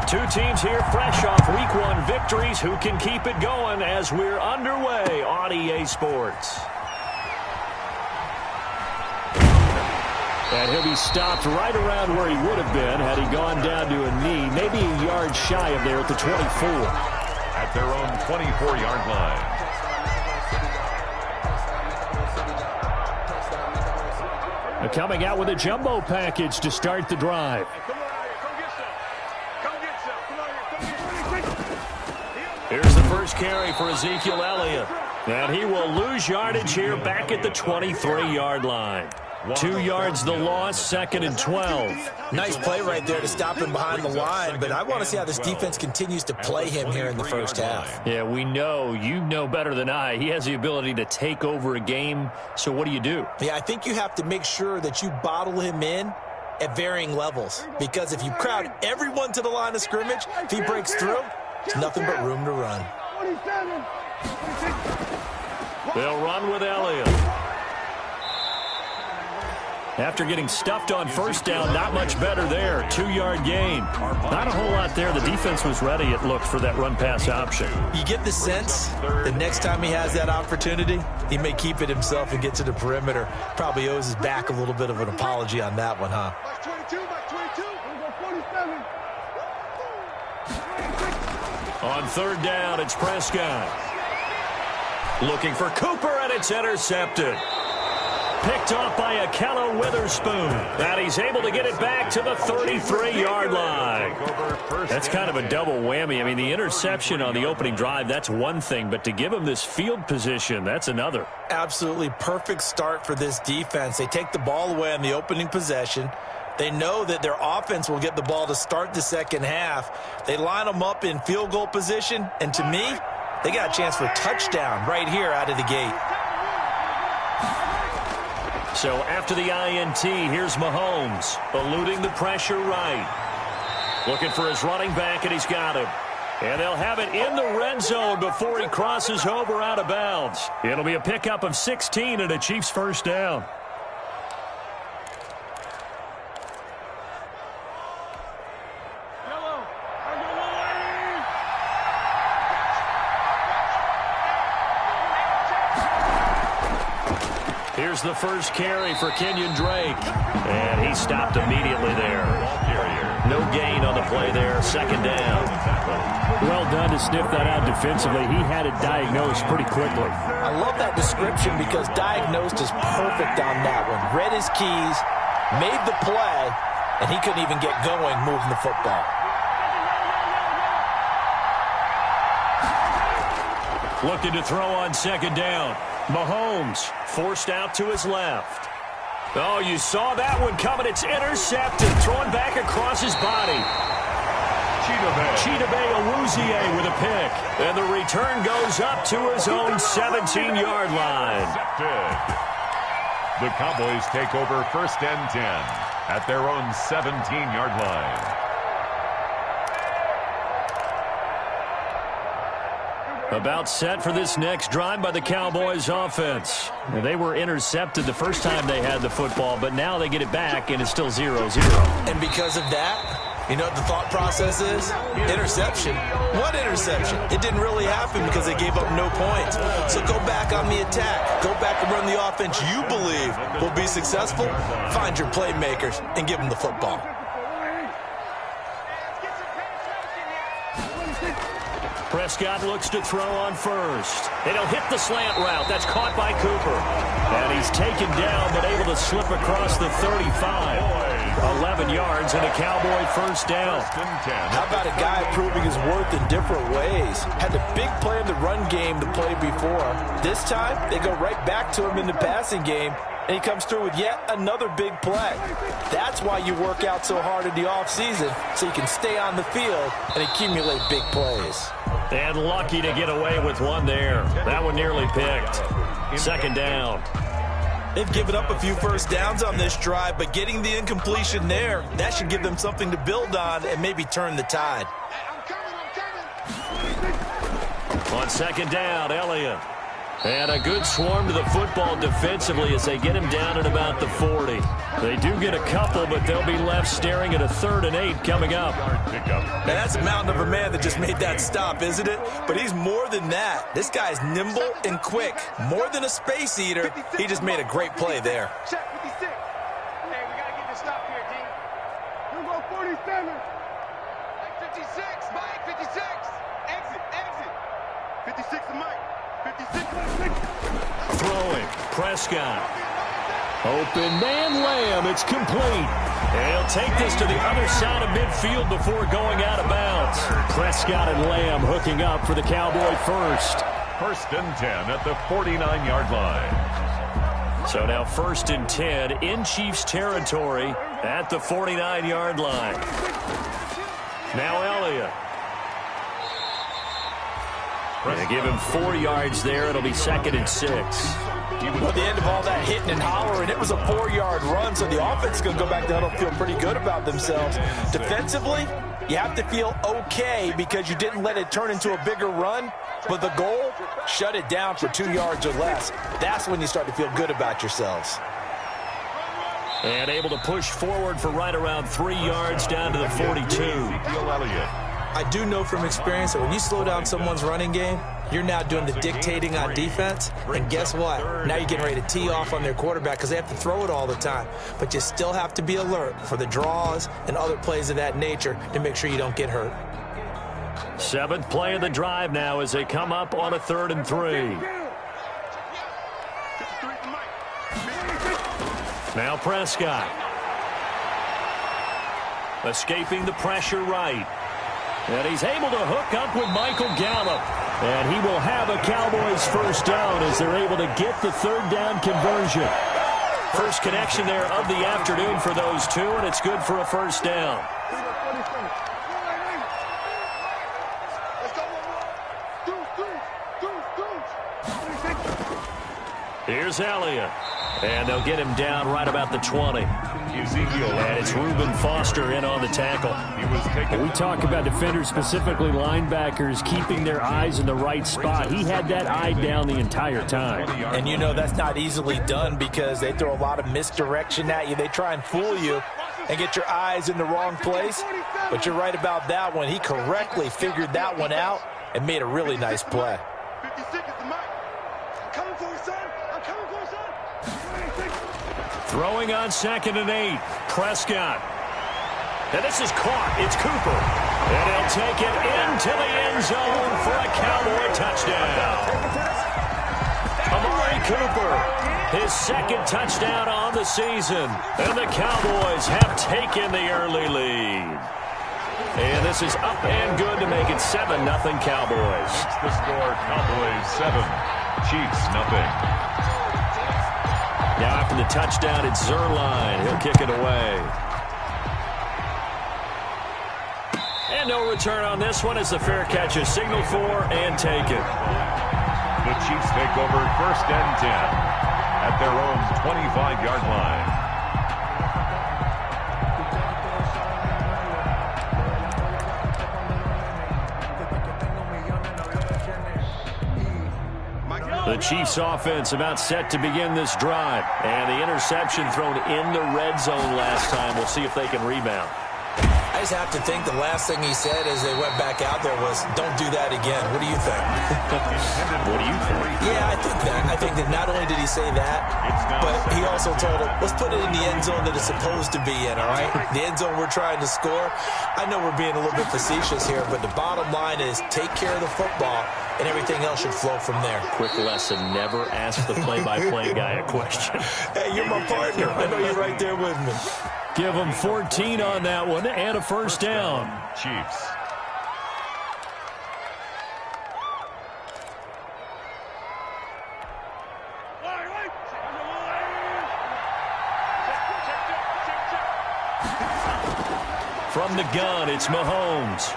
Two teams here fresh off Week 1 victories. Who can keep it going as we're underway on EA Sports? And he'll be stopped right around where he would have been had he gone down to a knee, maybe a yard shy of there at the 24. At their own 24-yard line. Coming out with a jumbo package to start the drive. Here's the first carry for Ezekiel Elliott. And he will lose yardage here back at the 23-yard line. 2 yards the loss, 2nd and 12. Nice play right there to stop him behind the line, but I want to see how this defense continues to play him here in the first half. Yeah, we know. You know better than I. He has the ability to take over a game, so what do you do? Yeah, I think you have to make sure that you bottle him in at varying levels, because if you crowd everyone to the line of scrimmage, if he breaks through, it's nothing but room to run. They'll run with Elliott. After getting stuffed on first down, not much better there. 2-yard gain. Not a whole lot there. The defense was ready, it looked, for that run-pass option. You get the sense that next time he has that opportunity, he may keep it himself and get to the perimeter. Probably owes his back a little bit of an apology on that one, huh? On 3rd down, it's Prescott. Looking for Cooper, and it's intercepted. Picked off by Akello Witherspoon. And he's able to get it back to the 33-yard line. That's kind of a double whammy. I mean, the interception on the opening drive, that's one thing. But to give him this field position, that's another. Absolutely perfect start for this defense. They take the ball away on the opening possession. They know that their offense will get the ball to start the second half. They line them up in field goal position. And to me, they got a chance for a touchdown right here out of the gate. So after the INT, here's Mahomes, eluding the pressure right. Looking for his running back, and he's got him. And they'll have it in the red zone before he crosses over out of bounds. It'll be a pickup of 16 and a Chiefs first down. Here's the first carry for Kenyon Drake. And he stopped immediately there. No gain on the play there. 2nd down. Well done to sniff that out defensively. He had it diagnosed pretty quickly. I love that description because diagnosed is perfect on that one. Read his keys, made the play, and he couldn't even get going moving the football. Looking to throw on 2nd down. Mahomes forced out to his left. Oh, you saw that one coming. It's intercepted. Thrown back across his body. Chidobe Awuzie with a pick. And the return goes up to his own 17-yard line. The Cowboys take over 1st and 10 at their own 17-yard line. About set for this next drive by the Cowboys offense. They were intercepted the first time they had the football, but now they get it back, and it's still 0-0. And because of that, you know what the thought process is? Interception. What interception? It didn't really happen because they gave up no points. So go back on the attack. Go back and run the offense you believe will be successful. Find your playmakers and give them the football. Prescott looks to throw on first. And he'll hit the slant route. That's caught by Cooper. And he's taken down, but able to slip across the 35. 11 yards and a Cowboy first down. How about a guy proving his worth in different ways? Had a big play in the run game to play before. This time, they go right back to him in the passing game, and he comes through with yet another big play. That's why you work out so hard in the offseason, so you can stay on the field and accumulate big plays. And lucky to get away with one there. That one nearly picked. 2nd down. They've given up a few first downs on this drive, but getting the incompletion there, that should give them something to build on and maybe turn the tide. On 2nd down, Elliott. And a good swarm to the football defensively as they get him down at about the 40. They do get a couple, but they'll be left staring at a 3rd and 8 coming up. Now that's a mountain of a man that just made that stop, isn't it? But he's more than that. This guy's nimble and quick. More than a space eater. He just made a great play there. Check 56. Hey, we got to get this stop here, D. You go 47. Like 56, Mike, 56. Exit, exit. 56 to Mike. 56. Throwing. Prescott. Open man, Lamb. It's complete. And he'll take this to the other side of midfield before going out of bounds. Prescott and Lamb hooking up for the Cowboy first. 1st and 10 at the 49-yard line. So now 1st and 10 in Chiefs territory at the 49-yard line. Now Elliott. They give him 4 yards there. It'll be 2nd and 6. Well, at the end of all that hitting and hollering, it was a 4-yard run, so the offense is going to go back to huddle, feel pretty good about themselves. Defensively, you have to feel okay because you didn't let it turn into a bigger run, but the goal, shut it down for 2 yards or less. That's when you start to feel good about yourselves. And able to push forward for right around 3 yards down to the 42. I do know from experience that when you slow down someone's running game, you're now doing the dictating on defense, and guess what? Now you're getting ready to tee off on their quarterback because they have to throw it all the time. But you still have to be alert for the draws and other plays of that nature to make sure you don't get hurt. 7th play of the drive now as they come up on a 3rd and 3. Now Prescott. Escaping the pressure right. And he's able to hook up with Michael Gallup. And he will have a Cowboys first down as they're able to get the 3rd down conversion. First connection there of the afternoon for those two, and it's good for a first down. Here's Elliott. And they'll get him down right about the 20. And it's Reuben Foster in on the tackle. We talk about defenders, specifically linebackers, keeping their eyes in the right spot. He had that eye down the entire time. And you know that's not easily done because they throw a lot of misdirection at you. They try and fool you and get your eyes in the wrong place. But you're right about that one. He correctly figured that one out and made a really nice play. 56 is the mark. I'm coming for you, son. I'm coming for you, son. Throwing on 2nd and 8. Prescott. And this is caught. It's Cooper. And he'll take it into the end zone for a Cowboy touchdown. Amari Cooper, his 2nd touchdown on the season. And the Cowboys have taken the early lead. And this is up and good to make it 7-0 Cowboys. It's the score, Cowboys 7, Chiefs 0. Now after the touchdown, it's Zerline. He'll kick it away. And no return on this one as the fair catch is signaled for and taken. The Chiefs take over 1st and 10 at their own 25-yard line. The Chiefs offense about set to begin this drive. And the interception thrown in the red zone last time. We'll see if they can rebound. I just have to think the last thing he said as they went back out there was, don't do that again. What do you think? What do you think? Yeah, I think that. I think that not only did he say that, but he also told him, let's put it in the end zone that it's supposed to be in, all right? The end zone we're trying to score. I know we're being a little bit facetious here, but the bottom line is take care of the football, and everything else should flow from there. Quick lesson, never ask the play-by-play guy a question. Hey, you're my partner. I know you're right there with me. Give them 14 on that one and a first down. Chiefs. From the gun, it's Mahomes.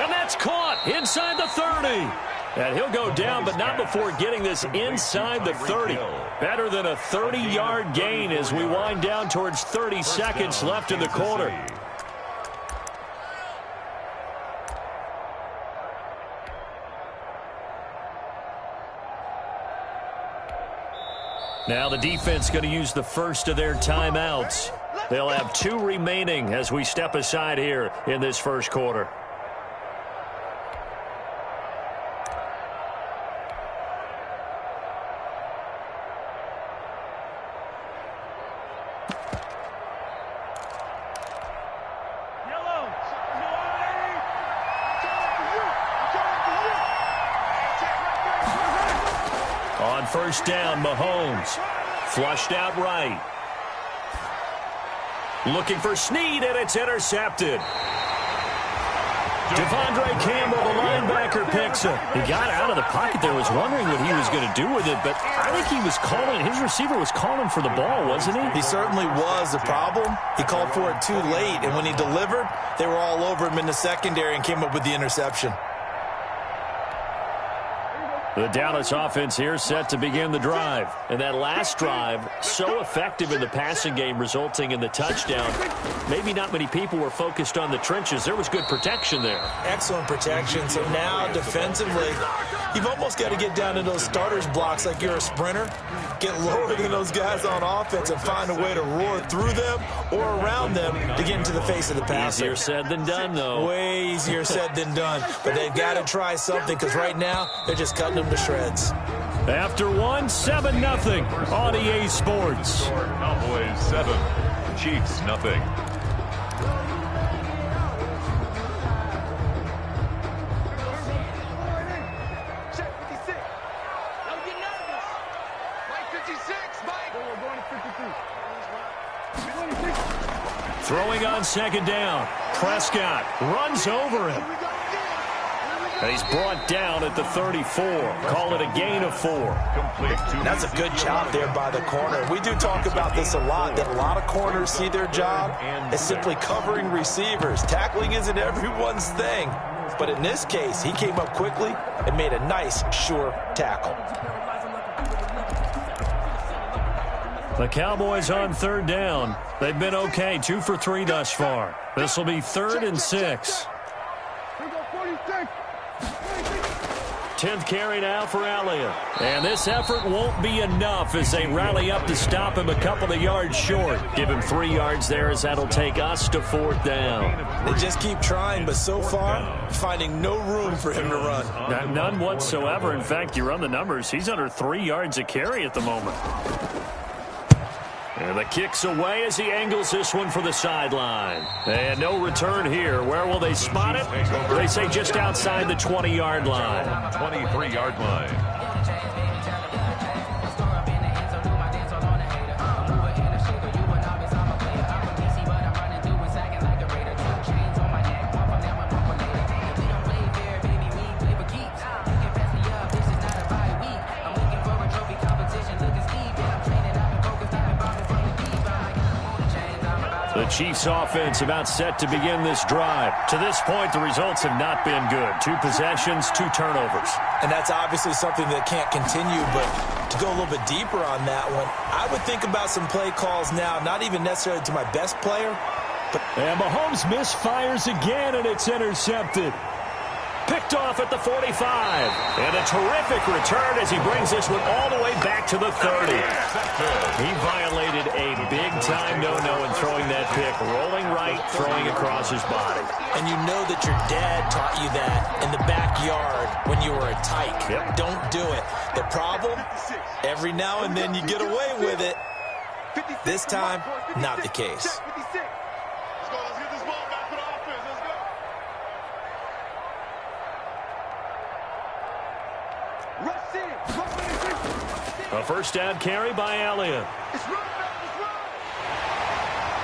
And that's caught inside the 30. And he'll go down, but not before getting this inside the 30. Better than a 30-yard gain as we wind down towards 30 seconds left in the quarter. Now the defense going to use the first of their timeouts. They'll have 2 remaining as we step aside here in this first quarter. On first down, Mahomes. Flushed out right. Looking for Snead, and it's intercepted. Devondre Campbell, the linebacker, picks him. He got out of the pocket there, was wondering what he was going to do with it, but I think he was calling, his receiver was calling for the ball, wasn't he? He certainly was. The problem, he called for it too late, and when he delivered, they were all over him in the secondary and came up with the interception. The Dallas offense here set to begin the drive. And that last drive, so effective in the passing game, resulting in the touchdown. Maybe not many people were focused on the trenches. There was good protection there. Excellent protection. So now, defensively, you've almost got to get down to those starters blocks like you're a sprinter. Get lower than those guys on offense and find a way to roar through them or around them to get into the face of the passer. Easier said than done, though. Way easier said than done. But they've got to try something because right now, they're just cutting them to shreds. After 7-0 on EA Sports. Cowboys 7, Chiefs nothing. Check 56. Don't get nervous. Mike 56, Mike. We're going to 53. Throwing on second down. Prescott runs over him. And he's brought down at the 34. Call it a gain of 4. That's a good job there by the corner. We do talk about this a lot, that a lot of corners see their job as simply covering receivers. Tackling isn't everyone's thing. But in this case, he came up quickly and made a nice, sure tackle. The Cowboys on third down. They've been okay, 2 for 3 thus far. This will be 3rd and 6. 10th carry now for Elliott. And this effort won't be enough as they rally up to stop him a couple of yards short. Give him 3 yards there as that'll take us to 4th down. They just keep trying, but so far, finding no room for him to run. None whatsoever. In fact, you run the numbers. He's under 3 yards a carry at the moment. And the kick's away as he angles this one for the sideline. And no return here. Where will they spot it? They say just outside the 20-yard line. 23-yard line. The Chiefs offense about set to begin this drive. To this point, the results have not been good. 2 possessions, 2 turnovers. And that's obviously something that can't continue, but to go a little bit deeper on that one, I would think about some play calls now, not even necessarily to my best player. And Mahomes misfires again, and it's intercepted. Picked off at the 45. And a terrific return as he brings this one all the way back to the 30. He violated a big-time no-no in throwing that pick. Rolling right, throwing across his body. And you know that your dad taught you that in the backyard when you were a tyke. Yep. Don't do it. The problem, every now and then you get away with it. This time, not the case. A first down carry by Elliott.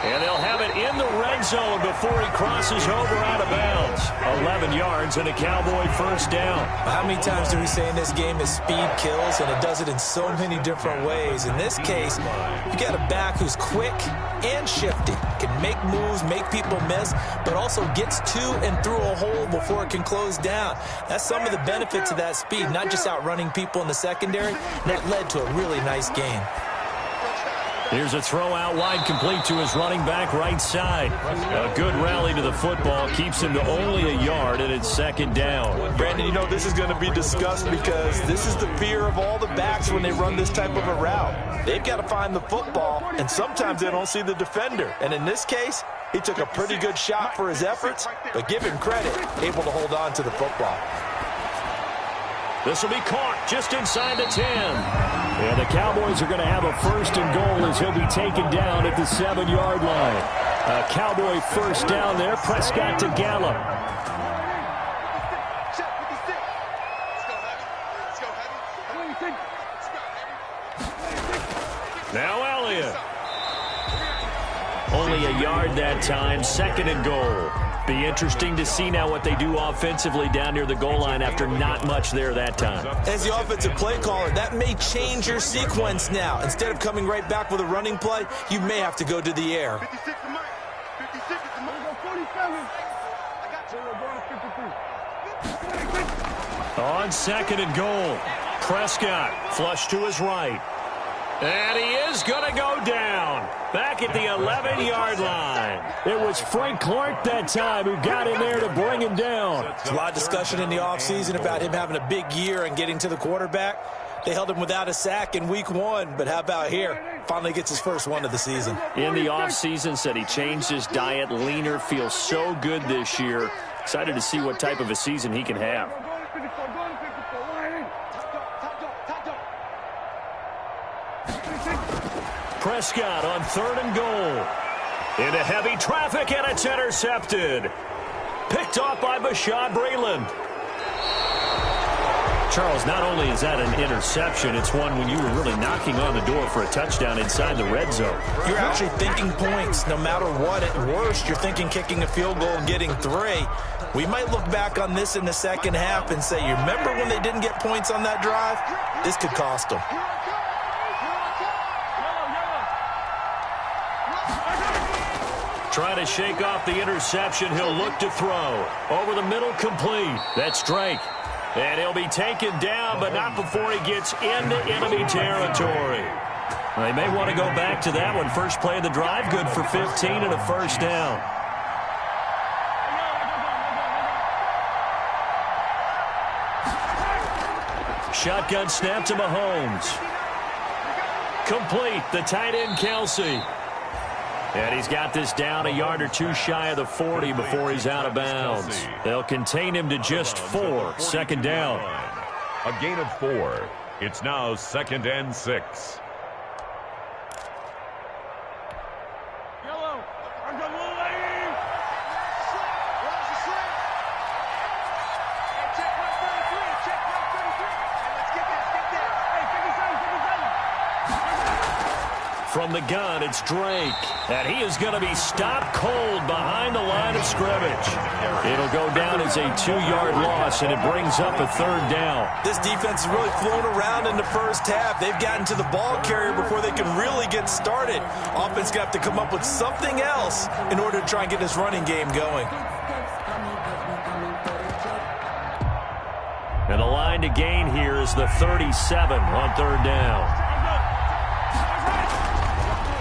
And they'll have it in the red zone before he crosses over out of bounds. 11 yards and a Cowboy first down. How many times do we say in this game that speed kills, and it does it in so many different ways? In this case, you got a back who's quick and shifty, can make moves, make people miss, but also gets to and through a hole before it can close down. That's some of the benefits of that speed, not just outrunning people in the secondary. That led to a really nice game. Here's a throw out wide, complete to his running back right side. A good rally to the football keeps him to only a yard, and it's second down. Brandon, you know this is going to be discussed because this is the fear of all the backs when they run this type of a route. They've got to find the football, and sometimes they don't see the defender. And in this case, he took a pretty good shot for his efforts, but give him credit, able to hold on to the football. This will be caught just inside the 10. And the Cowboys are going to have a first and goal as he'll be taken down at the 7-yard line. A Cowboy first down there. Prescott to Gallup. Now Elliott. Only a yard that time. Second and goal. Be interesting to see now what they do offensively down near the goal line after not much there that time. As the offensive play caller, that may change your sequence now. Instead of coming right back with a running play, you may have to go to the air. 56 to Mike. 56 to Mike. 47. I got you. On second and goal, Prescott flush to his right. And he is going to go down. Back at the 11-yard line. It was Frank Clark that time who got in there to bring him down. There's a lot of discussion in the offseason about him having a big year and getting to the quarterback. They held him without a sack in week 1, but how about here? Finally gets his first one of the season. In the offseason, said he changed his diet, leaner, feels so good this year. Excited to see what type of a season he can have. Prescott on third and goal. Into heavy traffic, and it's intercepted. Picked off by Bashaud Breeland. Charles, not only is that an interception, it's one when you were really knocking on the door for a touchdown inside the red zone. You're actually thinking points no matter what. At worst, you're thinking kicking a field goal and getting 3. We might look back on this in the second half and say, you remember when they didn't get points on that drive? This could cost them. Trying to shake off the interception. He'll look to throw. Over the middle, complete. That's Drake. And he'll be taken down, but not before he gets into enemy territory. They may want to go back to that one. First play of the drive, good for 15 and a first down. Shotgun snap to Mahomes. Complete. The tight end, Kelsey. And he's got this down a yard or two shy of the 40 before he's out of bounds. They'll contain him to just 4. Second down. A gain of 4. It's now 2nd and 6. From the gun, it's Drake. And he is going to be stopped cold behind the line of scrimmage. It'll go down as a 2-yard loss, and it brings up a third down. This defense has really flown around in the first half. They've gotten to the ball carrier before they can really get started. Offense going to have to come up with something else in order to try and get this running game going. And the line to gain here is the 37 on third down.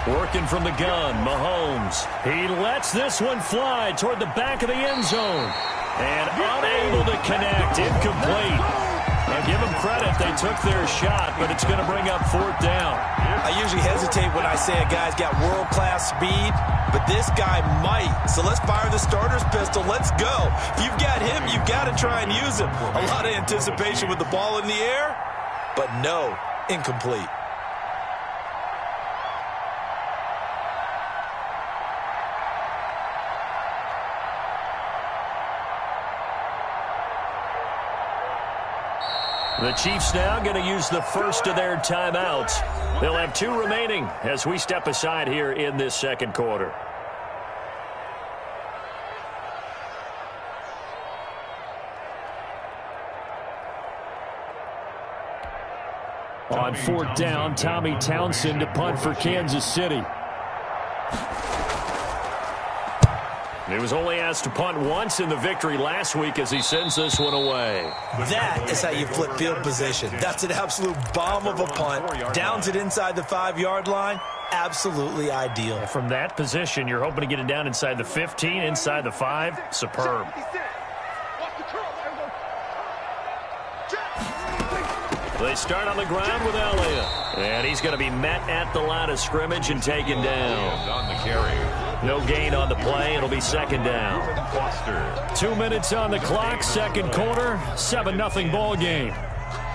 Working from the gun, Mahomes. He lets this one fly toward the back of the end zone. And unable to connect, incomplete. Now give them credit, they took their shot, but it's going to bring up fourth down. I usually hesitate when I say a guy's got world-class speed, but this guy might. So let's fire the starter's pistol. Let's go. If you've got him, you've got to try and use him. A lot of anticipation with the ball in the air, but no, incomplete. The Chiefs now going to use the first of their timeouts. They'll have 2 remaining as we step aside here in this second quarter. On fourth down, Tommy Townsend to punt for Kansas City. He was only asked to punt once in the victory last week as he sends this one away. That is how you flip field position. That's an absolute bomb of a punt. Downs it inside the 5-yard line. absolutely ideal. From that position, you're hoping to get it down inside the 15, inside the 5. Superb. They start on the ground with Elliott. And he's going to be met at the line of scrimmage and taken down. On the carry. No gain on the play. It'll be second down. Foster 2 minutes on the clock, second quarter, 7-0 ball game.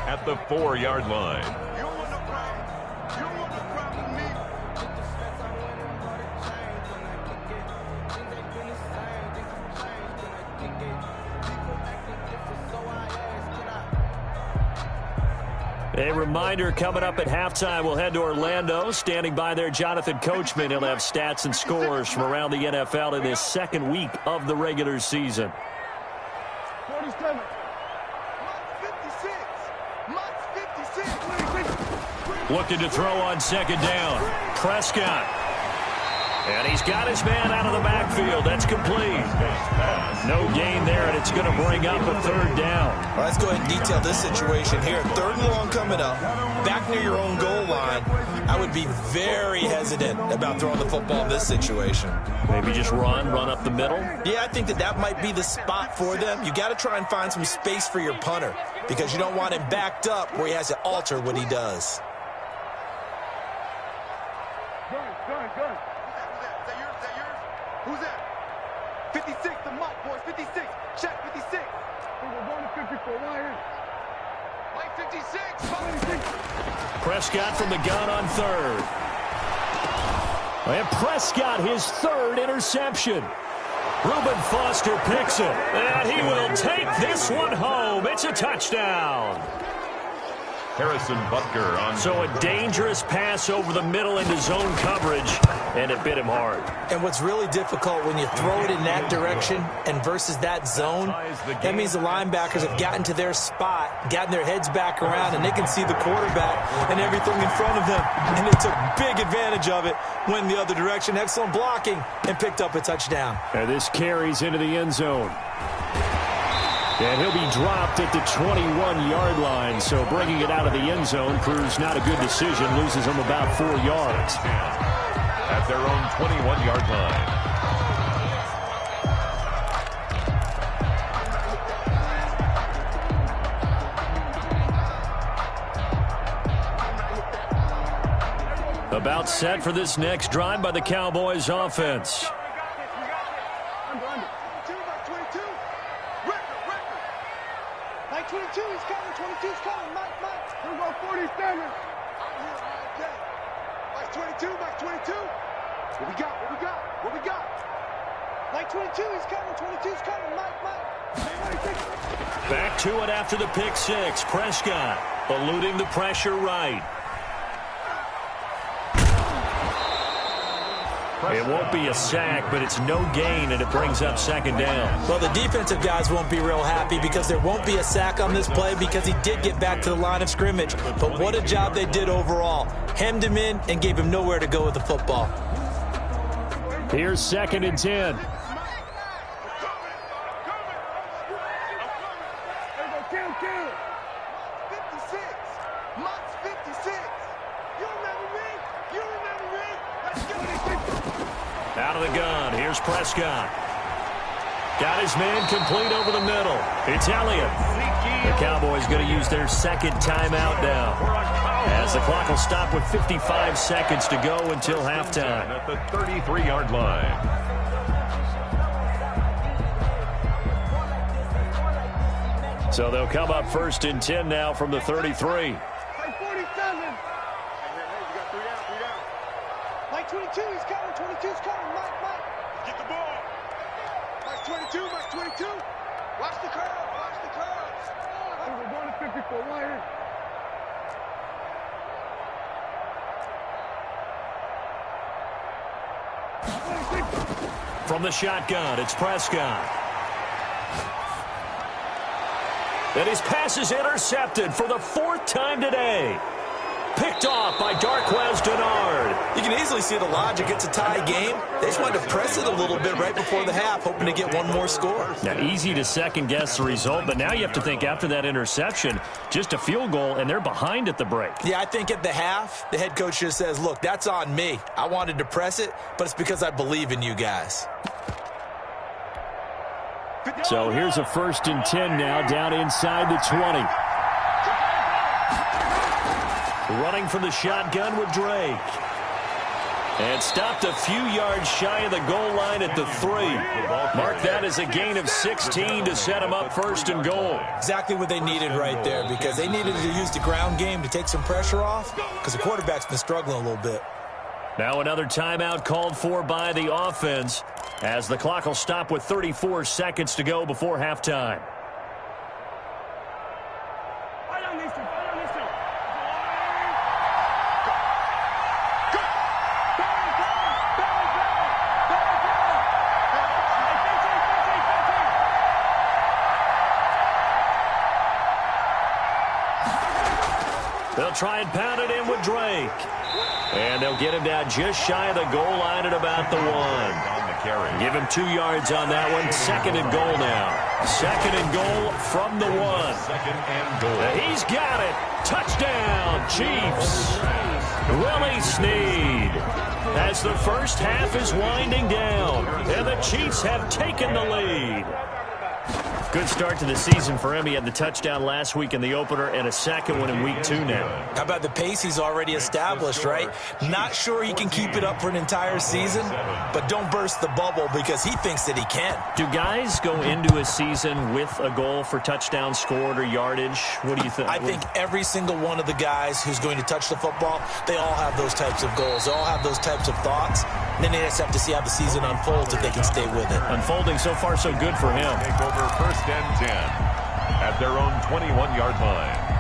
at the 4-yard line. You don't want no problem. You don't want no problem with me. A reminder, coming up at halftime, we'll head to Orlando. Standing by there, Jonathan Coachman. He'll have stats and scores from around the NFL in his second week of the regular season. 47. Mutt's 56. Looking to throw on second down. Prescott. And he's got his man out of the backfield. That's complete. No gain there, and it's going to bring up a third down. Well, let's go ahead and detail this situation here. Third and long coming up, back near your own goal line. I would be very hesitant about throwing the football in this situation. Maybe just run up the middle. Yeah, I think that might be the spot for them. You got to try and find some space for your punter because you don't want him backed up where he has to alter what he does. Gun. Is that yours? Who's that? 56, the Mutt, boys. 56. Check, 56. We're going to 54. Right here. Mike 56. Prescott from the gun on third. And Prescott, his third interception. Reuben Foster picks it. And he will take this one home. It's a touchdown. Harrison Butker on. So a dangerous pass over the middle into zone coverage, and it bit him hard. And what's really difficult when you throw it in that direction and versus that zone, that means the linebackers have gotten to their spot, gotten their heads back around, and they can see the quarterback and everything in front of them. And they took big advantage of it, went the other direction, excellent blocking, and picked up a touchdown. And this carries into the end zone. And he'll be dropped at the 21-yard line, so bringing it out of the end zone proves not a good decision, loses him about 4 yards. At their own 21-yard line. About set for this next drive by the Cowboys offense. Mike 22 is coming. 22's coming. Mike. We're going 47. I'm here all day. Mike 22. What we got? Mike 22 is coming. 22's coming. Mike. Back to it after the pick six. Prescott eluding the pressure right. It won't be a sack, but it's no gain, and it brings up second down. Well, the defensive guys won't be real happy because there won't be a sack on this play because he did get back to the line of scrimmage. But what a job they did overall. Hemmed him in and gave him nowhere to go with the football. Here's 2nd and 10. Out of the gun, here's Prescott. Got his man complete over the middle. It's Elliott. The Cowboys going to use their second timeout now, as the clock will stop with 55 seconds to go until halftime. At the 33-yard line. So they'll come up 1st and 10 now from the 33. Mike 47. Hey, you got 3 down. Mike 22 is coming. 22's coming. Mike. Get the ball. Mike 22. Watch the curve. We're going to 54. Right here. From the shotgun, it's Prescott. And his pass is intercepted for the 4th time today. Picked off by Darquez Denard. You can easily see the logic. It's a tie game. They just wanted to press it a little bit right before the half, hoping to get one more score. Now, easy to second-guess the result, but now you have to think after that interception, just a field goal, and they're behind at the break. Yeah, I think at the half, the head coach just says, look, that's on me. I wanted to press it, but it's because I believe in you guys. So here's a 1st and 10 now, down inside the 20. Running from the shotgun with Drake. And stopped a few yards shy of the goal line at the 3. Mark that as a gain of 16 to set him up 1st and goal. Exactly what they needed right there, because they needed to use the ground game to take some pressure off, because the quarterback's been struggling a little bit. Now another timeout called for by the offense, as the clock will stop with 34 seconds to go before halftime. They'll try and pound it in with Drake. And they'll get him down just shy of the goal line at about the 1. Give him 2 yards on that one. 2nd and goal now. 2nd and goal from the 1. 2nd and goal. He's got it. Touchdown, Chiefs. Willie Snead. As the first half is winding down, and the Chiefs have taken the lead. Good start to the season for him. He had the touchdown last week in the opener and a 2nd one in week 2 now. How about the pace he's already established, right? Not sure he can keep it up for an entire season, but don't burst the bubble because he thinks that he can. Do guys go into a season with a goal for touchdown scored or yardage? What do you think? I think every single one of the guys who's going to touch the football, they all have those types of goals. They all have those types of thoughts. And then they just have to see how the season unfolds if they can stay with it. Unfolding so far so good for him. Take over 1st and 10 at their own 21-yard line.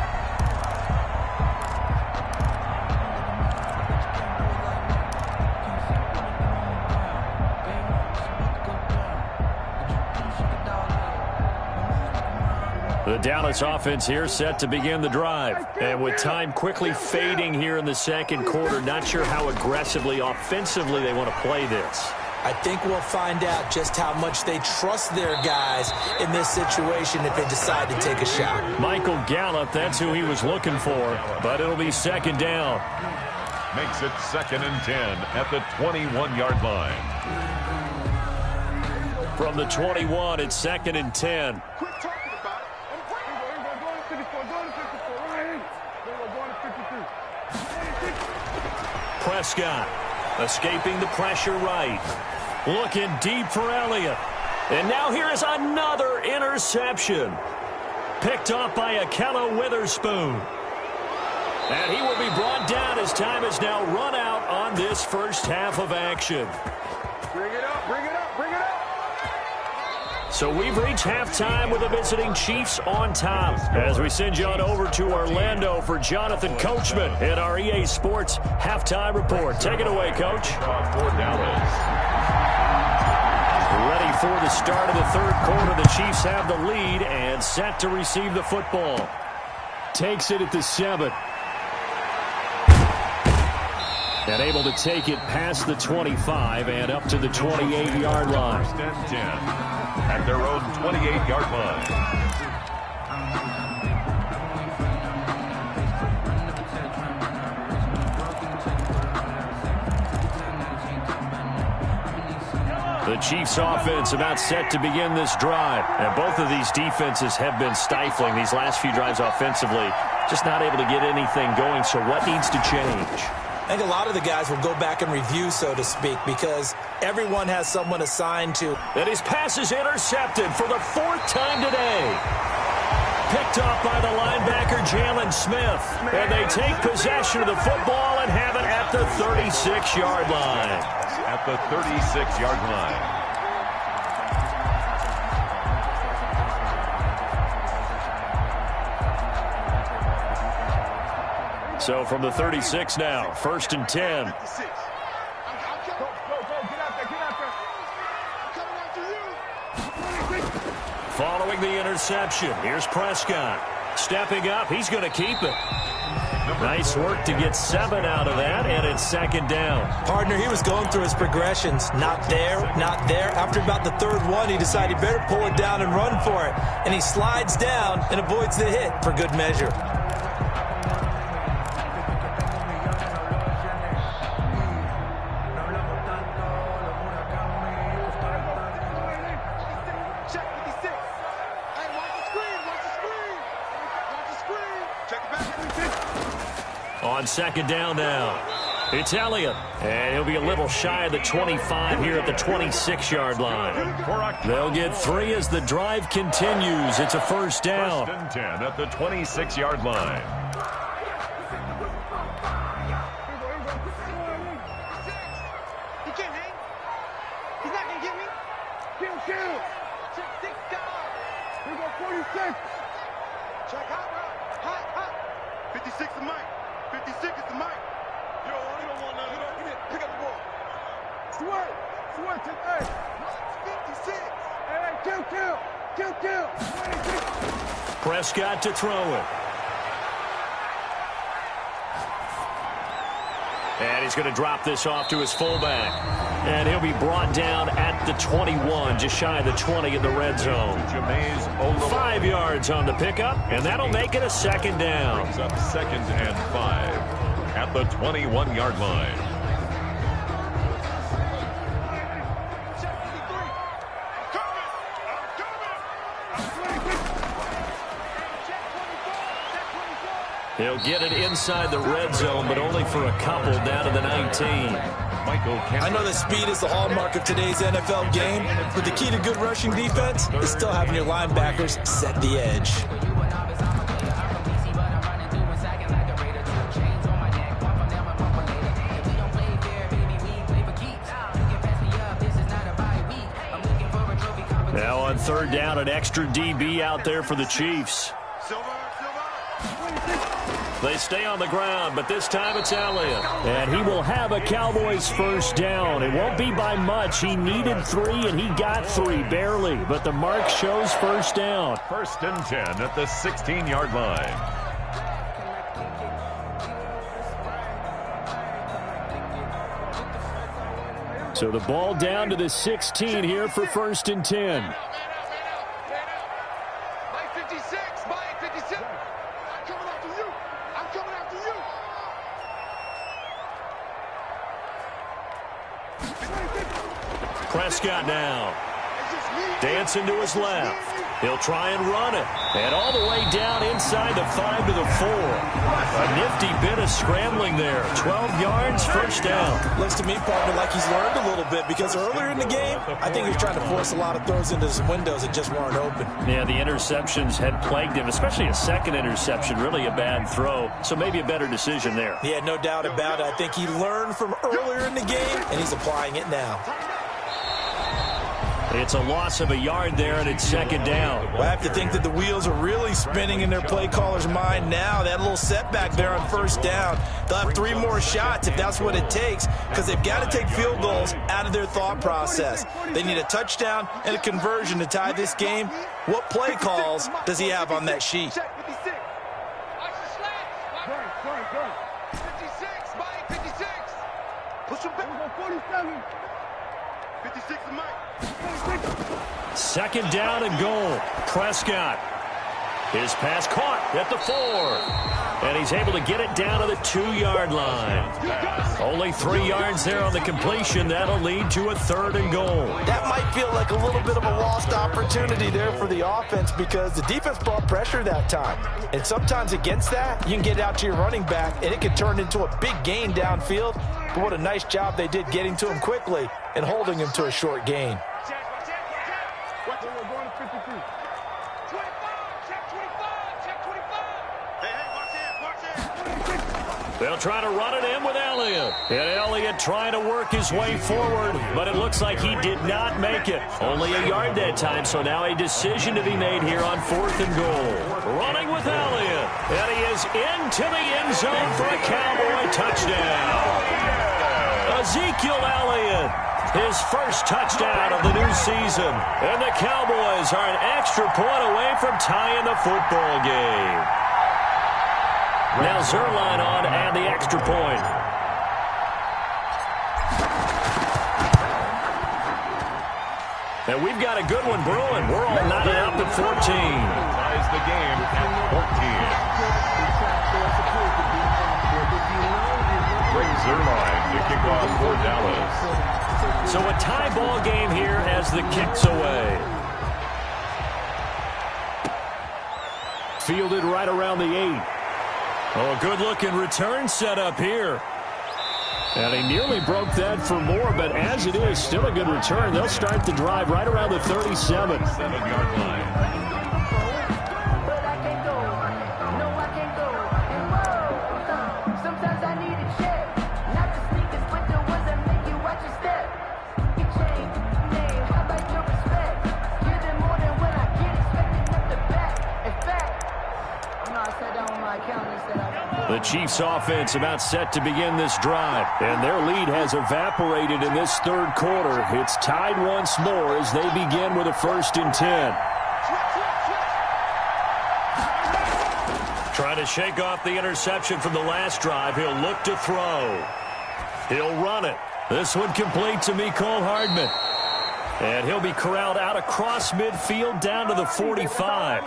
The Dallas offense here set to begin the drive. And with time quickly fading here in the 2nd quarter, not sure how aggressively, offensively they want to play this. I think we'll find out just how much they trust their guys in this situation if they decide to take a shot. Michael Gallup, that's who he was looking for, but it'll be 2nd down. Makes it 2nd and 10 at the 21-yard line. From the 21, it's 2nd and 10. Quit talking about it. Go to 54. Go to 54. Right. Go to 53. Prescott escaping the pressure right. Looking deep for Elliott. And now here is another interception. Picked off by Akello Witherspoon. And he will be brought down as time is now run out on this first half of action. Bring it up. Bring it up. Bring it up. So we've reached halftime with the visiting Chiefs on top. As we send you on over to Orlando for Jonathan Coachman in our EA Sports Halftime Report. Take it away, Coach. For Dallas. Ready for the start of the 3rd quarter. The Chiefs have the lead and set to receive the football. Takes it at the 7. And able to take it past the 25 and up to the 28-yard line. 1st and 10 at their own 28-yard line. The Chiefs offense about set to begin this drive. And both of these defenses have been stifling these last few drives offensively. Just not able to get anything going. So what needs to change? I think a lot of the guys will go back and review, so to speak, because everyone has someone assigned to. And his pass is intercepted for the 4th time today. Picked off by the linebacker, Jalen Smith. And they take possession of the football and have it at the 36-yard line. At the 36-yard line. So from the 36 now, 1st and 10. Go, get out there. Get out there. I'm coming after you. Following the interception, here's Prescott. Stepping up, he's going to keep it. Nice work to get 7 out of that, and it's second down. Partner, he was going through his progressions. Not there, not there. After about the third one, he decided he better pull it down and run for it. And he slides down and avoids the hit for good measure. On second down now, it's Elliott, and he'll be a little shy of the 25 here at the 26-yard line. They'll get 3 as the drive continues. It's a first down. First and 10 at the 26-yard line. He can't hang. He's not going to get me. Kill. Check 6 down. We go 46. Check hot. 56 to Mike. 56 is the mic. You don't want none. Get in. Pick up the ball. Sweat to A. 56. Hey, kill. Prescott to throw it. And he's going to drop this off to his fullback. And he'll be brought down at the 21, just shy of the 20 in the red zone. 5 yards on the pickup, and that'll make it a second down. Brings up second and 5 at the 21-yard line. He'll get it inside the red zone, but only for a couple down to the 19. I know that speed is the hallmark of today's NFL game, but the key to good rushing defense is still having your linebackers set the edge. Now on third down, an extra DB out there for the Chiefs. They stay on the ground, but this time it's Elliott. And he will have a Cowboys first down. It won't be by much. He needed 3, and he got 3, barely. But the mark shows first down. First and 10 at the 16-yard line. So the ball down to the 16 here for first and 10. Mike 56. I'm coming after you. Prescott now. Dancing to his left. He'll try and run it. And all the way down inside the 5 to the 4. A nifty bit of scrambling there. 12 yards, first down. Looks to me, partner, like he's learned a little bit, because earlier in the game, I think he was trying to force a lot of throws into some windows that just weren't open. Yeah, the interceptions had plagued him, especially a second interception, really a bad throw. So maybe a better decision there. Yeah, no doubt about it. I think he learned from earlier in the game, and he's applying it now. It's a loss of a yard there, and it's second down. Well, I have to think that the wheels are really spinning in their play caller's mind now. That little setback there on first down. They'll have 3 more shots if that's what it takes, because they've got to take field goals out of their thought process. They need a touchdown and a conversion to tie this game. What play calls does he have on that sheet? 56. 56. Push him back. 47. 56 to Mike. Second down and goal. Prescott. His pass caught at the 4. And he's able to get it down to the 2-yard line. Only 3 yards there on the completion. That'll lead to a third and goal. That might feel like a little bit of a lost opportunity there for the offense, because the defense brought pressure that time. And sometimes against that, you can get out to your running back, and it can turn into a big gain downfield. But what a nice job they did getting to him quickly and holding him to a short gain. Watch it, we're going to 53. 25, check 25. Hey, watch it. They'll try to run it in with Elliott. And Elliott trying to work his way forward, but it looks like he did not make it. Only a yard that time, so now a decision to be made here on 4th and goal. Running with Elliott, and he is into the end zone for a Cowboy touchdown. Ezekiel Elliott, his first touchdown of the new season. And the Cowboys are an extra point away from tying the football game. Now Zerline on and the extra point. And we've got a good one brewing. We're all knotted up at 14. Ties the game at 14. Brings Zerline to kick off for Dallas. So a tie ball game here as the kick's away. Fielded right around the 8. Oh, a good-looking return set up here. And he nearly broke that for more, but as it is, still a good return. They'll start the drive right around the 37. 7-yard line. The Chiefs offense about set to begin this drive, and their lead has evaporated in this third quarter. It's tied once more as they begin with a 1st and 10. Trying to shake off the interception from the last drive. He'll look to throw. He'll run it. This one complete to Mecole Hardman. And he'll be corralled out across midfield down to the 45.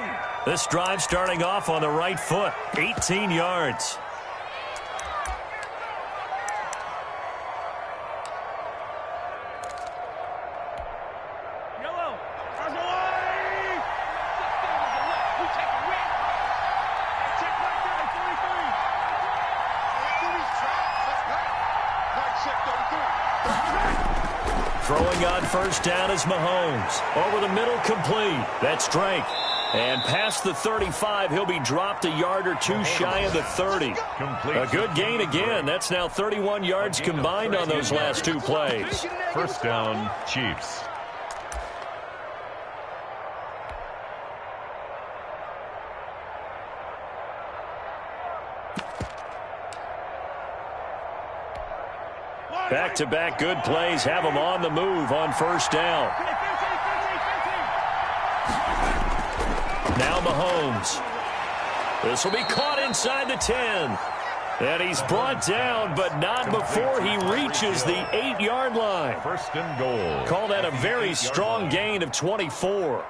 This drive starting off on the right foot, 18 yards. Yellow. Throwing on 1st down is Mahomes. Over the middle, complete. That's Drake. And past the 35, he'll be dropped a yard or two shy of the 30. Complete. A good gain again. That's now 31 yards combined on those last 2 plays. 1st down, Chiefs. Back-to-back good plays have them on the move on 1st down. Now Mahomes. This will be caught inside the 10. And he's brought down, but not before he reaches the 8-yard line. 1st and goal. Call that a very strong gain of 24.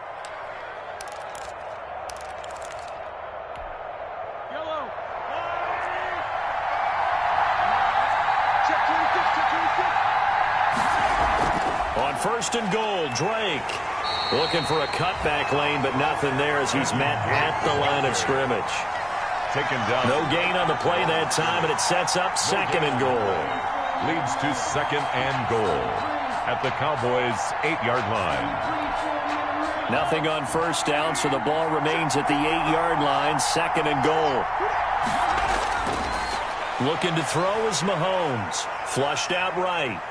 On 1st and goal, Drake. Looking for a cutback lane, but nothing there as he's met at the line of scrimmage. Taken down. No gain on the play that time, and it sets up 2nd and goal. Leads to 2nd and goal at the Cowboys' 8-yard line. Nothing on 1st down, so the ball remains at the 8-yard line, 2nd and goal. Looking to throw is Mahomes. Flushed out right.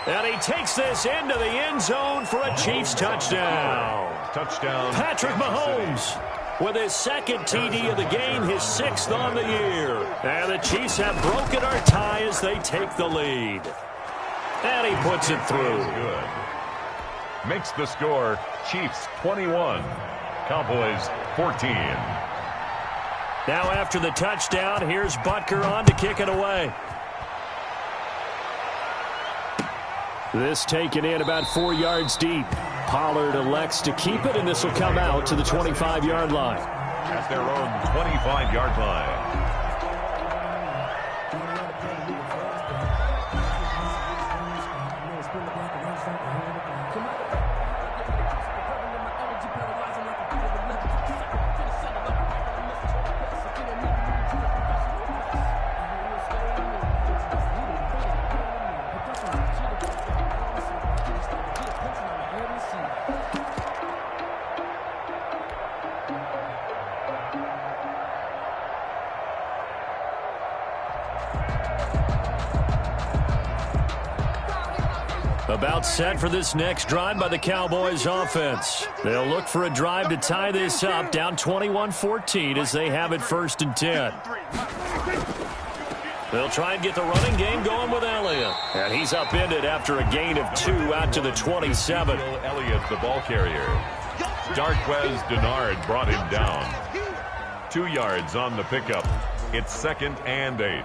And he takes this into the end zone for a Chiefs touchdown. Touchdown. Patrick Mahomes with his 2nd TD of the game, his 6th on the year. And the Chiefs have broken our tie as they take the lead. And he puts it through. Good. Makes the score Chiefs 21, Cowboys 14. Now after the touchdown, here's Butker on to kick it away. This taken in about 4 yards deep. Pollard elects to keep it, and this will come out to the 25-yard line. At their own 25-yard line. About set for this next drive by the Cowboys offense. They'll look for a drive to tie this up, down 21-14 as they have it 1st and 10. They'll try and get the running game going with Elliott. And he's upended after a gain of 2 out to the 27. Elliott, the ball carrier. Darquez Denard brought him down. 2 yards on the pickup. It's 2nd and 8.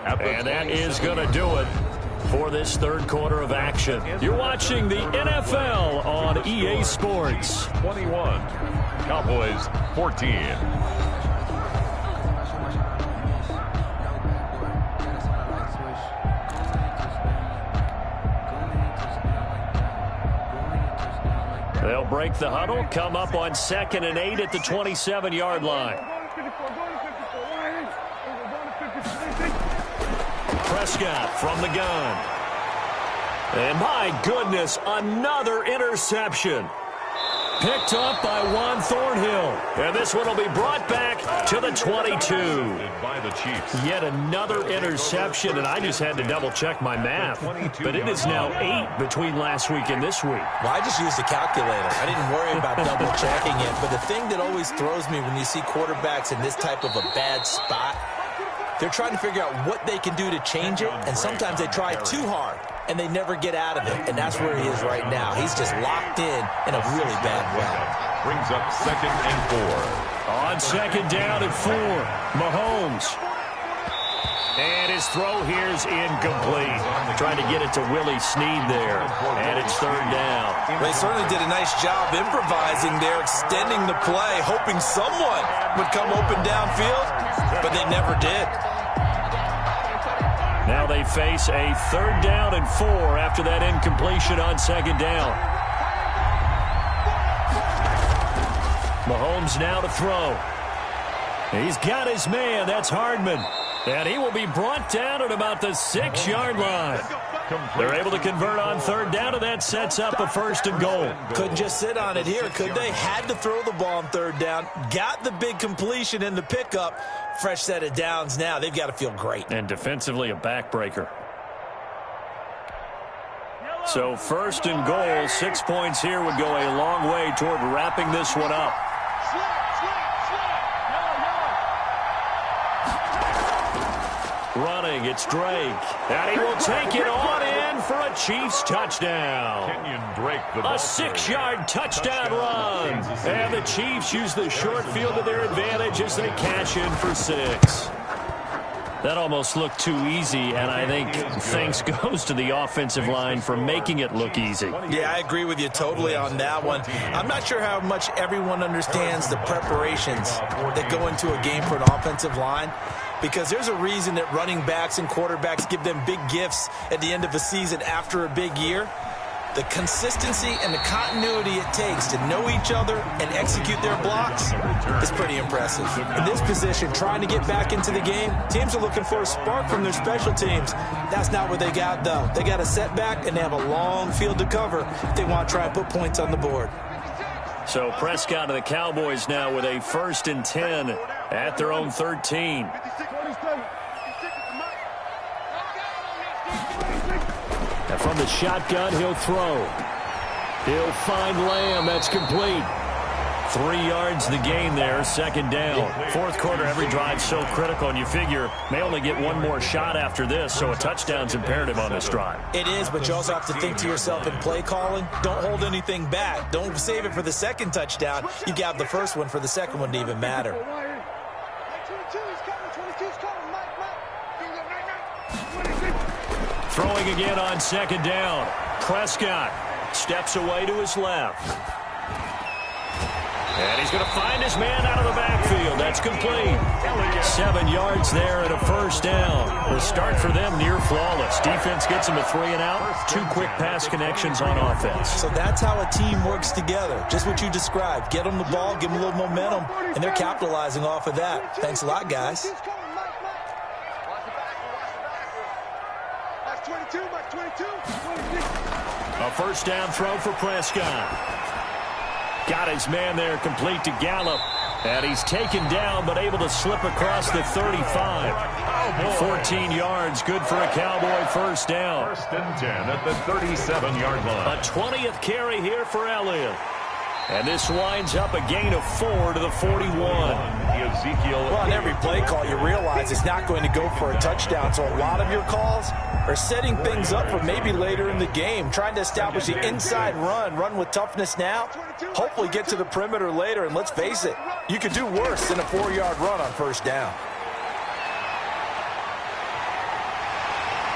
And that is going to do it for this third quarter of action. You're watching the NFL on EA Sports. 21. Cowboys 14. They'll break the huddle, come up on 2nd and 8 at the 27-yard line. Prescott from the gun. And my goodness, another interception. Picked up by Juan Thornhill. And this one will be brought back to the 22. By the Chiefs. Yet another interception, and I just had to double-check my math. But it is now 8 between last week and this week. Well, I just used a calculator. I didn't worry about double-checking it. But the thing that always throws me when you see quarterbacks in this type of a bad spot, they're trying to figure out what they can do to change it, and sometimes they try too hard, and they never get out of it. And that's where he is right now. He's just locked in a really bad way. Brings up 2nd and 4. On 2nd down and 4, Mahomes. And his throw here is incomplete. Trying to get it to Willie Snead there. And it's 3rd down. They certainly did a nice job improvising there, extending the play, hoping someone would come open downfield, but they never did. Now they face a 3rd down and 4 after that incompletion on 2nd down. Mahomes now to throw. He's got his man. That's Hardman. And he will be brought down at about the 6-yard line. They're able to convert on 3rd down, and that sets up a 1st and goal. Couldn't just sit on it here, could they? Had to throw the ball on 3rd down. Got the big completion in the pickup. Fresh set of downs now. They've got to feel great. And defensively, a backbreaker. So 1st and goal, 6 points here would go a long way toward wrapping this one up. Running, it's Drake. And he will take it on in for a Chiefs touchdown. Kenyon Drake, the A 6-yard touchdown run. And the Chiefs use the short field to their advantage as they cash in for 6. That almost looked too easy, and I think thanks goes to the offensive line for making it look easy. Yeah, I agree with you totally on that one. I'm not sure how much everyone understands the preparations that go into a game for an offensive line, because there's a reason that running backs and quarterbacks give them big gifts at the end of a season after a big year. The consistency and the continuity it takes to know each other and execute their blocks is pretty impressive. In this position, trying to get back into the game, teams are looking for a spark from their special teams. That's not what they got, though. They got a setback, and they have a long field to cover if they want to try and put points on the board. So Prescott and the Cowboys now with a 1st and 10 at their own 13. And from the shotgun, he'll throw. He'll find Lamb. That's complete. 3 yards the gain there, 2nd down. 4th quarter, every drive so critical, and you figure may only get one more shot after this, so a touchdown's imperative on this drive. It is, but you also have to think to yourself in play calling, don't hold anything back. Don't save it for the 2nd touchdown. You got the 1st one for the 2nd one to even matter. Throwing again on 2nd down. Prescott steps away to his left. And he's going to find his man out of the backfield. That's complete. 7 yards there and a 1st down. The start for them near flawless. Defense gets them a 3 and out. 2 quick pass connections on offense. So that's how a team works together. Just what you described. Get them the ball, give them a little momentum, and they're capitalizing off of that. Thanks a lot, guys. A 1st down throw for Prescott. Got his man there, complete to Gallup. And he's taken down, but able to slip across the 35. 14 yards, good for a Cowboy 1st down. 1st and 10 at the 37-yard line. A 20th carry here for Elliott. And this winds up a gain of 4 to the 41. Well, on every play call, you realize it's not going to go for a touchdown. So a lot of your calls are setting things up for maybe later in the game, trying to establish the inside run with toughness now, hopefully get to the perimeter later. And let's face it, you could do worse than a 4-yard run on first down.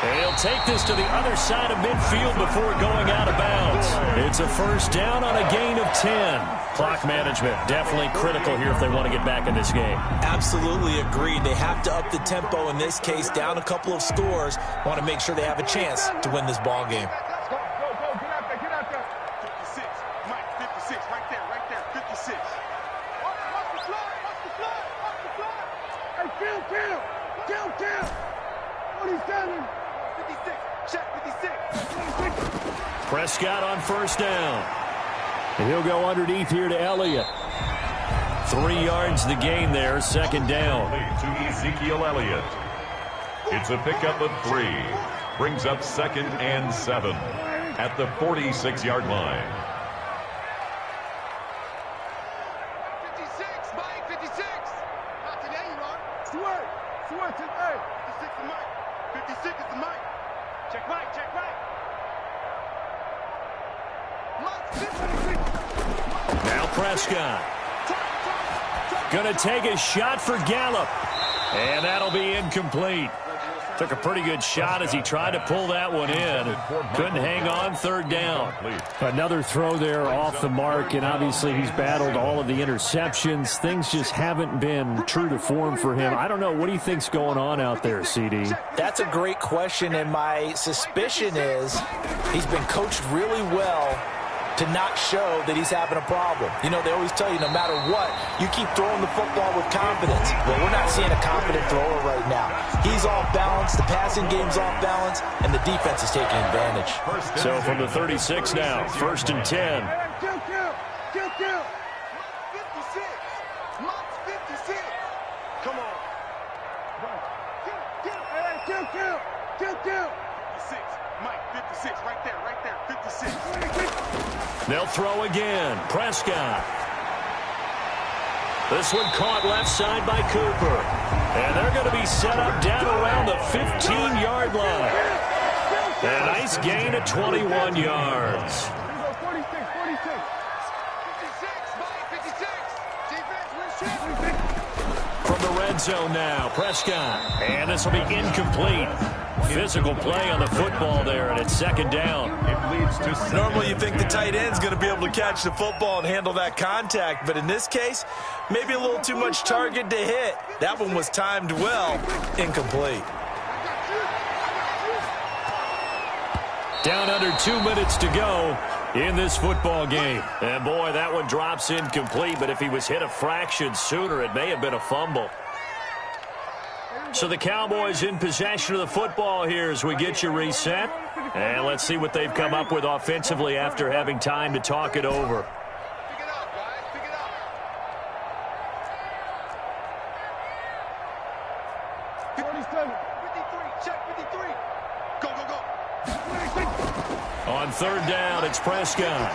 And he'll take this to the other side of midfield before going out of bounds. It's a first down on a gain of 10. Clock management definitely critical here if they want to get back in this game. Absolutely agreed. They have to up the tempo in this case, down a couple of scores. Want to make sure they have a chance to win this ball game. Go, get out there. 56, Mike, 56, right there, 56. Watch the fly. Hey, kill. 47. 56, check 56. Prescott on first down. And he'll go underneath here to Elliott. 3 yards the gain there, second down. To Ezekiel Elliott. It's a pickup of 3. Brings up 2nd and 7 at the 46-yard line. 56, Mike, 56. Not today, you are. Stuart, today. 56 is Mike. 56 is the Mike. Check right. Now Prescott. Gonna take a shot for Gallup. And that'll be incomplete. Took a pretty good shot as he tried to pull that one in. Couldn't hang on, third down. Another throw there off the mark, and obviously he's battled all of the interceptions. Things just haven't been true to form for him. I don't know. What do you think's going on out there, CD? That's a great question, and my suspicion is he's been coached really well to not show that he's having a problem. You know, they always tell you no matter what, you keep throwing the football with confidence. Well, we're not seeing a confident thrower right now. He's off balance, the passing game's off balance, and the defense is taking advantage. So from the 36 now, 1st and 10. Kill. 56. Mike's 56. Come on. Kill. 56. Mike, 56, right there, 56. They'll throw again. Prescott. This one caught left side by Cooper. And they're going to be set up down around the 15-yard line. A nice gain of 21 yards. 46. 56, Mike, 56. Defense, win. From the red zone now, Prescott. And this will be incomplete. Physical play on the football there, and it's second down. It leads to Normally you think the tight end's going to be able to catch the football and handle that contact, but in this case, maybe a little too much target to hit. That one was timed well, incomplete. Down under 2 minutes to go in this football game. And boy, that one drops incomplete, but if he was hit a fraction sooner, it may have been a fumble. So the Cowboys in possession of the football here as we get you reset. And let's see what they've come up with offensively after having time to talk it over. Pick it up, guys. Pick it up. 47. 53. Check 53. Go. On third down, it's Prescott.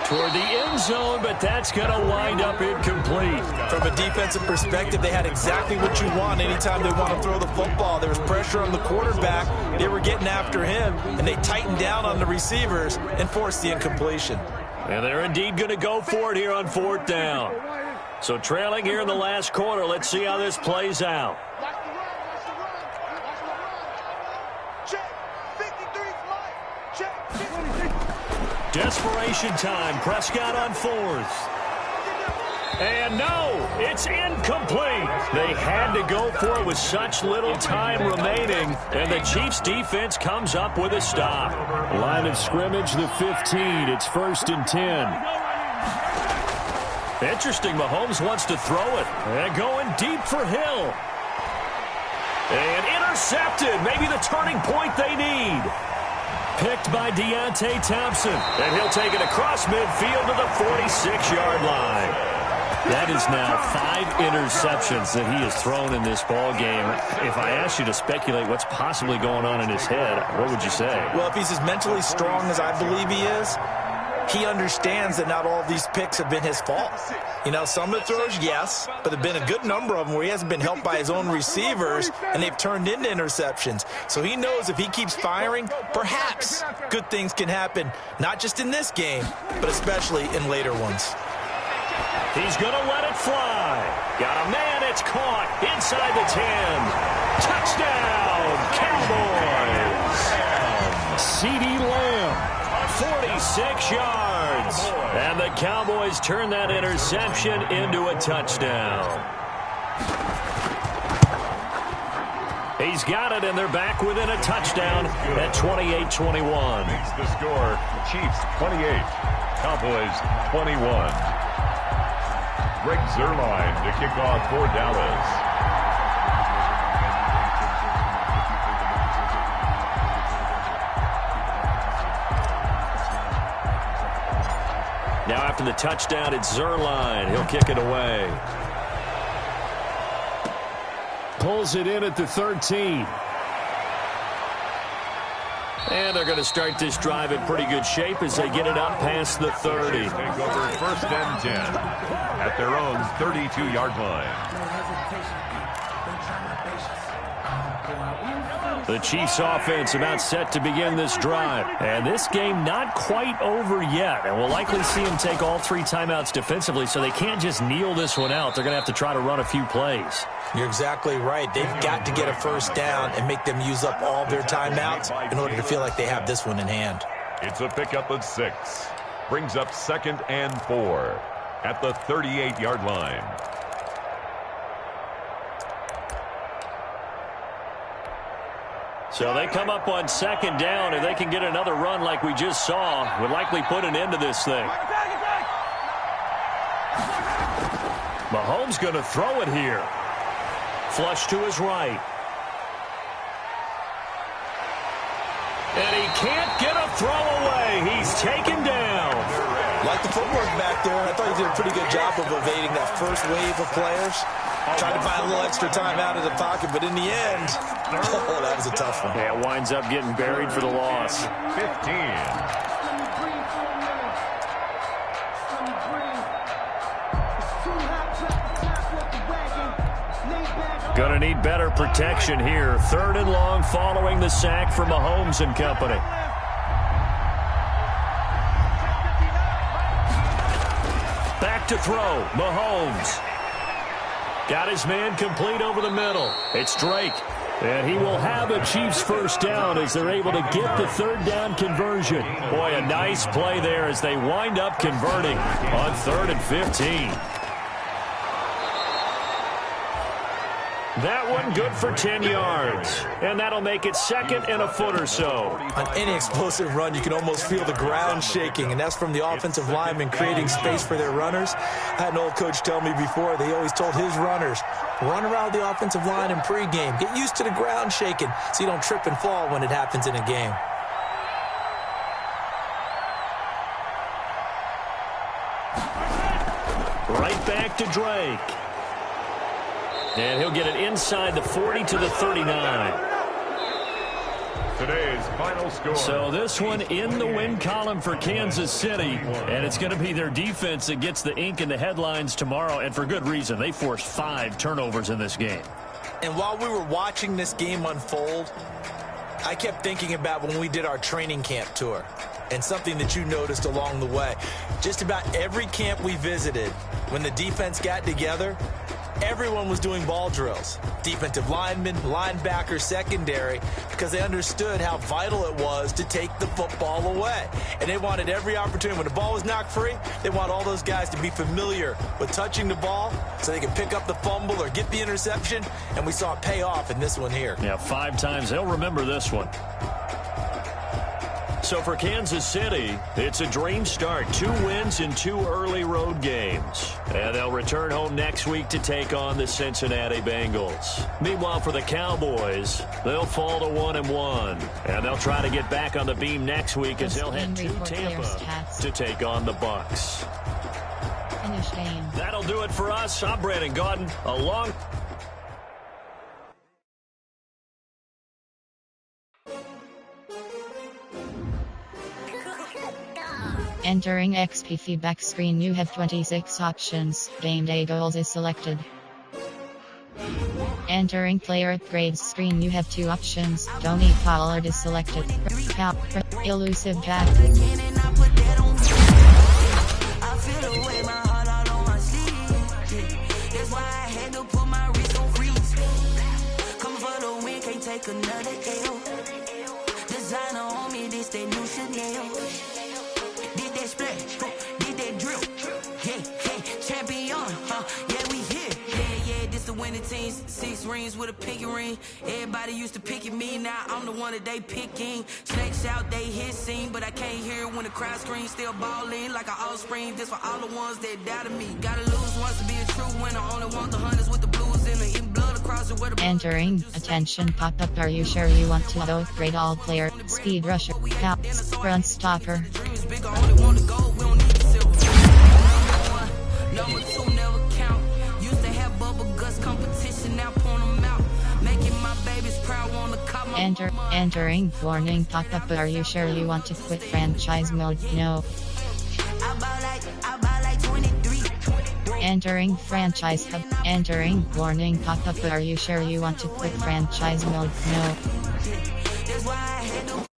Toward the end zone, but that's going to wind up incomplete. From a defensive perspective, they had exactly what you want anytime they want to throw the football. There was pressure on the quarterback. They were getting after him, and they tightened down on the receivers and forced the incompletion. And they're indeed going to go for it here on fourth down. So trailing here in the last quarter, let's see how this plays out. Watch the run. Check. 53's Mike. Check. 56. Desperation time. Prescott on fourth. And no, it's incomplete. They had to go for it with such little time remaining, and the Chiefs defense comes up with a stop. Line of scrimmage, the 15. It's 1st and 10. Interesting, Mahomes wants to throw it. And going deep for Hill. And intercepted. Maybe the turning point they need. Picked by Deontay Thompson. And he'll take it across midfield to the 46-yard line. That is now 5 interceptions that he has thrown in this ball game. If I asked you to speculate what's possibly going on in his head, what would you say? Well, if he's as mentally strong as I believe he is, he understands that not all of these picks have been his fault. You know, some of the throws, yes, but there have been a good number of them where he hasn't been helped by his own receivers, and they've turned into interceptions. So he knows if he keeps firing, perhaps good things can happen, not just in this game, but especially in later ones. He's going to let it fly. Got a man, it's caught inside the 10. Touchdown, Cowboys. CeeDee Lamb, 46 yards. And the Cowboys turn that interception into a touchdown. He's got it, and they're back within a touchdown at 28-21. Makes the score, Chiefs 28, Cowboys 21. Greg Zuerlein to kick off for Dallas. Now after the touchdown, it's Zuerlein. He'll kick it away. Pulls it in at the 13. And they're going to start this drive in pretty good shape as they get it up past the 30. Take over 1st and 10 at their own 32-yard line. The Chiefs offense about set to begin this drive. And this game not quite over yet. And we'll likely see them take all 3 timeouts defensively, so they can't just kneel this one out. They're going to have to try to run a few plays. You're exactly right. They've got to get a first down and make them use up all their timeouts in order to feel like they have this one in hand. It's a pickup of 6. Brings up 2nd and 4 at the 38-yard line. So they come up on 2nd down. If they can get another run like we just saw, would likely put an end to this thing. Mahomes going to throw it here. Flush to his right. And he can't get a throw away. He's taken down. Like the footwork back there, I thought he did a pretty good job of evading that first wave of players. Tried to find a little extra time out of the pocket, but in the end, oh, that was a tough one. Yeah, it winds up getting buried for the loss. 15. Going to need better protection here. 3rd and long following the sack for Mahomes and company. Back to throw. Mahomes. Got his man complete over the middle. It's Drake. And he will have a Chiefs first down as they're able to get the 3rd down conversion. Boy, a nice play there as they wind up converting on 3rd and 15. That one good for 10 yards. And that'll make it 2nd and a foot or so. On any explosive run, you can almost feel the ground shaking, and that's from the offensive linemen creating space for their runners. I had an old coach tell me before, they always told his runners, run around the offensive line in pregame. Get used to the ground shaking so you don't trip and fall when it happens in a game. Right back to Drake. And he'll get it inside the 40 to the 39. Today's final score. So this one in the win column for Kansas City. And it's going to be their defense that gets the ink in the headlines tomorrow. And for good reason. They forced 5 turnovers in this game. And while we were watching this game unfold, I kept thinking about when we did our training camp tour. And something that you noticed along the way. Just about every camp we visited, when the defense got together, everyone was doing ball drills. Defensive linemen, linebackers, secondary, because they understood how vital it was to take the football away. And they wanted every opportunity. When the ball was knocked free, they want all those guys to be familiar with touching the ball so they can pick up the fumble or get the interception. And we saw it pay off in this one here. Yeah, 5 times. They'll remember this one. So for Kansas City, it's a dream start. 2 wins in 2 early road games. And they'll return home next week to take on the Cincinnati Bengals. Meanwhile, for the Cowboys, they'll fall to 1-1. And they'll try to get back on the beam next week as they'll head to Tampa to take on the Bucs. Finish game. That'll do it for us. I'm Brandon Gaudin, along... Entering XP feedback screen, you have 26 options. Game day goals is selected. Entering player upgrades screen, you have 2 options. Don't eat Pollard is selected. Elusive Jack. Take another L. Designer on me, this that new Chanel. Did that splash, did that drill. Yeah, champion, yeah, we here. Yeah, this the winning team. 6 rings with a pinky ring. Everybody used to pick at me, now I'm the one that they picking. Snakes out, they hit scene, but I can't hear when the crowd screams. Still balling like an offspring. This for all the ones that doubted me. Gotta lose once to be a true winner. Only want the hunters with the blues in the blood across it. Entering attention pop-up. Are you sure you want to upgrade all player? Speed rusher, caps, front stopper. Number 2 never count. Used to have bubble guts competition, now point them out. Making my babies proud, wanna cop my Entering warning pop-up. Are you sure you want to quit franchise mode? No. I buy like 23. Entering franchise hub. Entering warning pop-up. Are you sure you want to quit franchise mode? No. That's why I had to